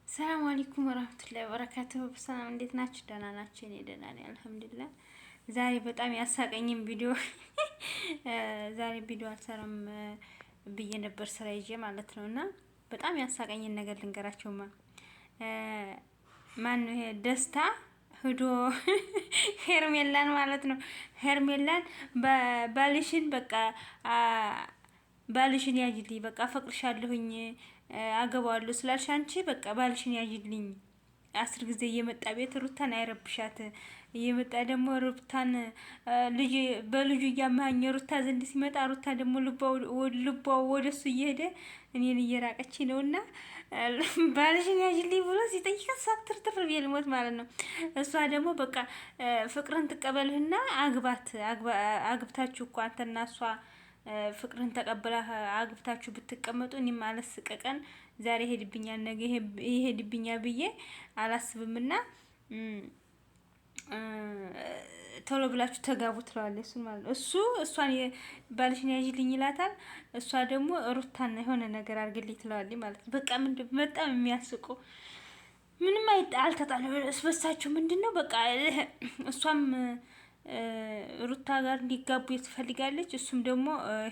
ሰላም አለይኩም ወራህመቱላሂ ወበረካቱሁ። በሰላም እንዴት ናችሁ? ደህና ናችሁ? እኔ ደህና ነኝ አልሐምዱሊላህ። ዛሬ በጣም ያሳቀኝም ቪዲዮ ዛሬ ቪዲዮ አልሰራም ብዬ ነበር ስራ ይዤ ማለት ነው። እና በጣም ያሳቀኝን ነገር ልንገራቸውማ። ማን ነው ይሄ ደስታ ሂዶ ሄርሜላን ማለት ነው ሄርሜላን ባልሽን በቃ ባልሽን ያጅልኝ በቃ አፈቅርሻለሁኝ አገባዋለሁ ስላልሽ አንቺ በቃ ባልሽን ያጅልኝ 10 ጊዜ እየመጣ ቤት ሩታን አይረብሻት እየመጣ ደግሞ ሩታን ልጅ በልጁ እያመሀኘ ሩታ ዘንድ ሲመጣ ሩታ ደግሞ ልቧ ወደሱ እየሄደ እኔን እየራቀች ነውና ባልሽን ያጅልኝ ብሎ ሲጠይቃት ሳትርትር ቢል ሞት ማለት ነው። እሷ ደግሞ በቃ ፍቅርን ትቀበልህና አግብታችሁ እኮ አንተና እሷ ፍቅርን ተቀበላ አግብታችሁ ብትቀመጡ እኔም አለስቀቀን ዛሬ ሄድብኛል ነገ ይሄድብኛል ብዬ አላስብምና ቶሎ ብላችሁ ተጋቡ ትለዋለች። እሱን ማለት ነው እሷን ባልሽን ያዥልኝ ይላታል። እሷ ደግሞ ሩታና የሆነ ነገር አድርግልኝ ትለዋለች ማለት ነው። በቃ ምንድን በጣም የሚያስቁ ምንም አልተጣለም እስበሳችሁ ምንድነው በቃ እሷም ሩታ ጋር እንዲጋቡ ትፈልጋለች፣ እሱም ደግሞ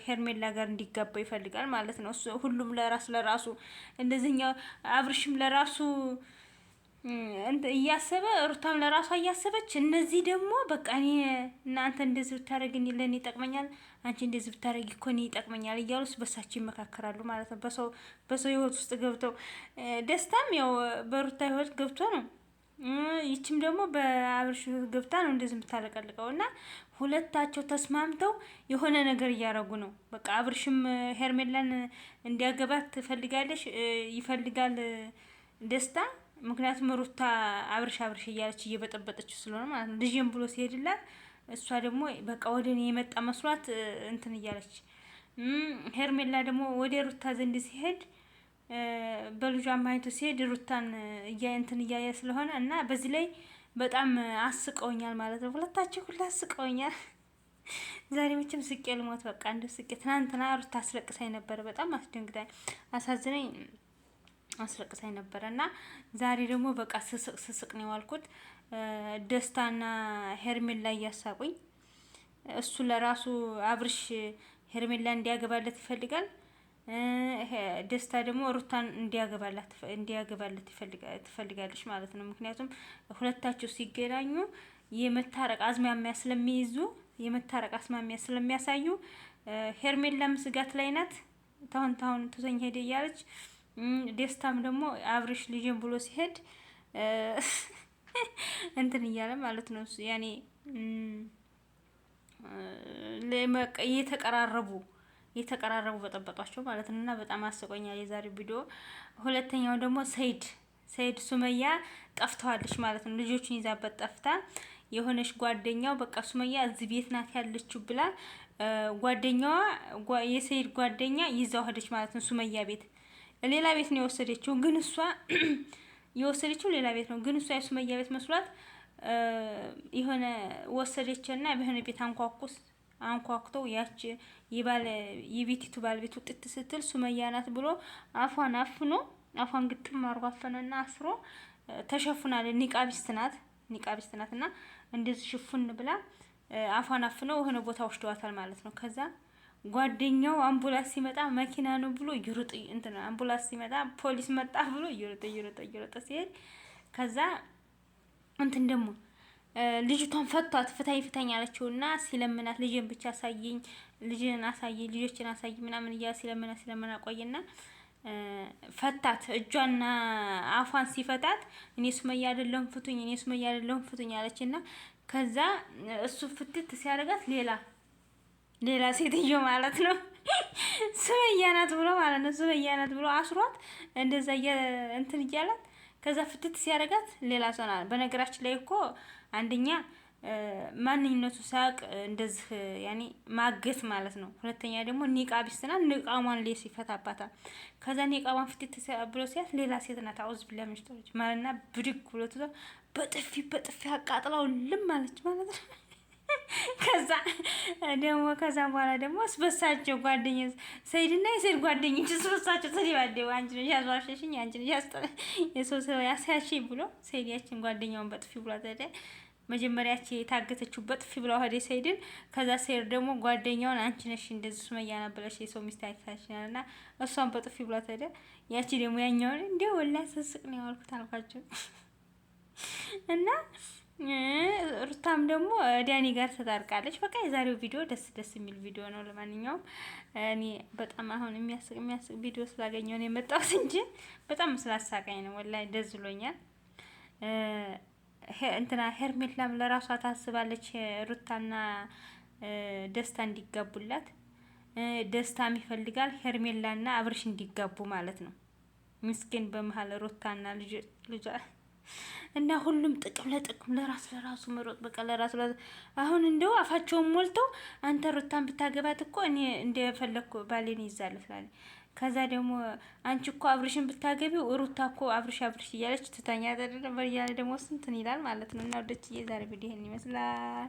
ሄርሜላ ጋር እንዲጋባ ይፈልጋል ማለት ነው። ሁሉም ለራሱ እንደዚህኛው አብርሽም ለራሱ እያሰበ ሩታም ለራሷ እያሰበች እነዚህ ደግሞ በቃ እኔ እናንተ እንደዚህ ብታደርግኝ ለእኔ ይጠቅመኛል፣ አንቺ እንደዚህ ብታደርጊ እኮ እኔ ይጠቅመኛል እያሉስ በሳቸው ይመካከራሉ ማለት ነው። በሰው ህይወት ውስጥ ገብተው ደስታም ያው በሩታ ህይወት ገብቶ ነው፣ ይችም ደግሞ በአብርሽ ገብታ ነው እንደዚህ የምታለቀልቀው እና ሁለታቸው ተስማምተው የሆነ ነገር እያደረጉ ነው። በቃ አብርሽም ሄርሜላን እንዲያገባት ትፈልጋለች ይፈልጋል ደስታ። ምክንያቱም ሩታ አብርሽ እያለች እየበጠበጠችው ስለሆነ ማለት ነው። ልጅም ብሎ ሲሄድላት እሷ ደግሞ በቃ ወደ እኔ የመጣ መስሏት እንትን እያለች ሄርሜላ ደግሞ ወደ ሩታ ዘንድ ሲሄድ በልጇ አማይቶ ሲሄድ ሩታን እንትን እያየ ስለሆነ እና በዚህ ላይ በጣም አስቀውኛል ማለት ነው። ሁለታቸው ሁላ አስቀውኛል። ዛሬ መቼም ስቄ ልሞት በቃ እንደው ስቄ። ትናንትና ሩታ አስለቅሳኝ ነበረ፣ በጣም አስደንግጣኝ አሳዝነኝ አስለቅሳኝ ነበረ እና ዛሬ ደግሞ በቃ ስስቅ ነው ያልኩት። ደስታና ሄርሜላ እያሳቁኝ፣ እሱ ለራሱ አብርሽ ሄርሜላ እንዲያገባለት ይፈልጋል፣ ደስታ ደግሞ ሩታን እንዲያገባለት ትፈልጋለች ማለት ነው። ምክንያቱም ሁለታቸው ሲገናኙ የመታረቅ አዝማሚያ ስለሚያሳዩ ሄርሜላም ስጋት ላይ ናት። ታሁን ትቶኝ ሄደ እያለች ደስታም ደግሞ አብርሽ ልጅን ብሎ ሲሄድ እንትን እያለ ማለት ነው። ያኔ እየተቀራረቡ በጠበጧቸው ማለት ነው። እና በጣም አስቆኛል የዛሬው ቪዲዮ። ሁለተኛው ደግሞ ሰይድ ሱመያ ጠፍተዋለች ማለት ነው። ልጆቹን ይዛበት ጠፍታ የሆነች ጓደኛው በቃ ሱመያ እዚህ ቤት ናት ያለችው ብላ ጓደኛዋ የሰይድ ጓደኛ ይዛው ሄደች ማለት ነው። ሱመያ ቤት ሌላ ቤት ነው የወሰደችው፣ ግን እሷ የወሰደችው ሌላ ቤት ነው፣ ግን እሷ የሱመያ ቤት መስሏት የሆነ ወሰደችና በሆነ ቤት አንኳኩተው ያች የቤቲቱ ባለቤት ውጥት ስትል ሱመያ ናት ብሎ አፏን ግጥም አርጎ አፈነና አስሮ ተሸፍናል። ኒቃቢስት ናት እና እንደዚህ ሽፉን ብላ አፏን አፍነው የሆነ ቦታ ወስደዋታል ማለት ነው። ከዛ ጓደኛው አምቡላንስ ሲመጣ መኪና ነው ብሎ ይሩጥ አምቡላንስ ሲመጣ ፖሊስ መጣ ብሎ ይሩጥ ሲሄድ ከዛ እንትን ደግሞ ልጅቷን ፍታኝ አለችውና ሲለምናት ልጅን ብቻ አሳየኝ፣ ልጆችን አሳየኝ ምናምን እያ ሲለምና ቆየና ፈታት። እጇና አፏን ሲፈታት እኔ ሱመያ አይደለሁም ፍቱኝ አለችና ከዛ እሱ ፍትት ሲያደርጋት ሌላ ሴትዮ ማለት ነው ሱመያ ናት ብሎ ማለት ነው። ሱመያ ናት ብሎ አስሯት እንደዛ እንትን እያላት ከዛ ፍትት ሲያደርጋት ሌላ ሰው ናት። በነገራችን ላይ እኮ አንደኛ ማንነቱ ሳያውቅ እንደዚህ ያኔ ማገት ማለት ነው። ሁለተኛ ደግሞ ኒቃቢስት ናት፣ ኒቃሟን ሌስ ይፈታባታል። ከዛ ኒቃሟን ፍትት ብሎ ሲያት ሌላ ሴት ናት። አውዝ ቢላ ምሽቶች ማለትና ብድግ ብሎ በጥፊ አቃጥላው ልም አለች ማለት ነው። ከዛ ከዛ በኋላ ደግሞ ስበሳቸው ጓደኛ ሰይድና የሰይድ ጓደኞች ስበሳቸው ተደባደቡ። አንቺ ነሽ ያዟሸሽኝ፣ አንቺ ነሽ የሰው ሰው ያሳያሽኝ ብሎ ሰይድ ያችን ጓደኛውን በጥፊ ብሎ ተደ መጀመሪያች የታገተችው በጥፊ ብላ ሄደ ሰይድን። ከዛ ሰይድ ደግሞ ጓደኛውን አንቺ ነሽ እንደዚህ ሱመያ ነበለሽ የሰው ሚስት አይታሽናልና እሷን በጥፊ ብላ ተደ። ያቺ ደግሞ ያኛውን እንዴ ወላሂ ስስቅ ነው ያልኩት አልኳቸው። እና ሩታም ደግሞ ዳኒ ጋር ተጣርቃለች። በቃ የዛሬው ቪዲዮ ደስ የሚል ቪዲዮ ነው። ለማንኛውም እኔ በጣም አሁን የሚያስቅ ቪዲዮ ስላገኘው ነው የመጣሁት እንጂ በጣም ስላሳቀኝ ነው ወላሂ ደስ ብሎኛል። እንትና ሄርሜላም ለራሷ ታስባለች ሩታና ደስታ እንዲጋቡላት። ደስታም ይፈልጋል ሄርሜላና አብርሽ እንዲጋቡ ማለት ነው። ምስኪን በመሀል ሩታና ልጇ እና ሁሉም ጥቅም ለራሱ መሮጥ በቃ ለራሱ አሁን እንደው አፋቸውን ሞልተው አንተ ሩታን ብታገባት እኮ እኔ እንደፈለኩ ባሌን ይዛል ፍላል። ከዛ ደግሞ አንቺ እኮ አብርሽን ብታገቢው ሩታ እኮ አብርሽ እያለች ትተኛ አይደለም በያለ ደግሞ ስንትን ይላል ማለት ነው። እና ወደች የዛሬ ቪዲዮ ይሄን ይመስላል።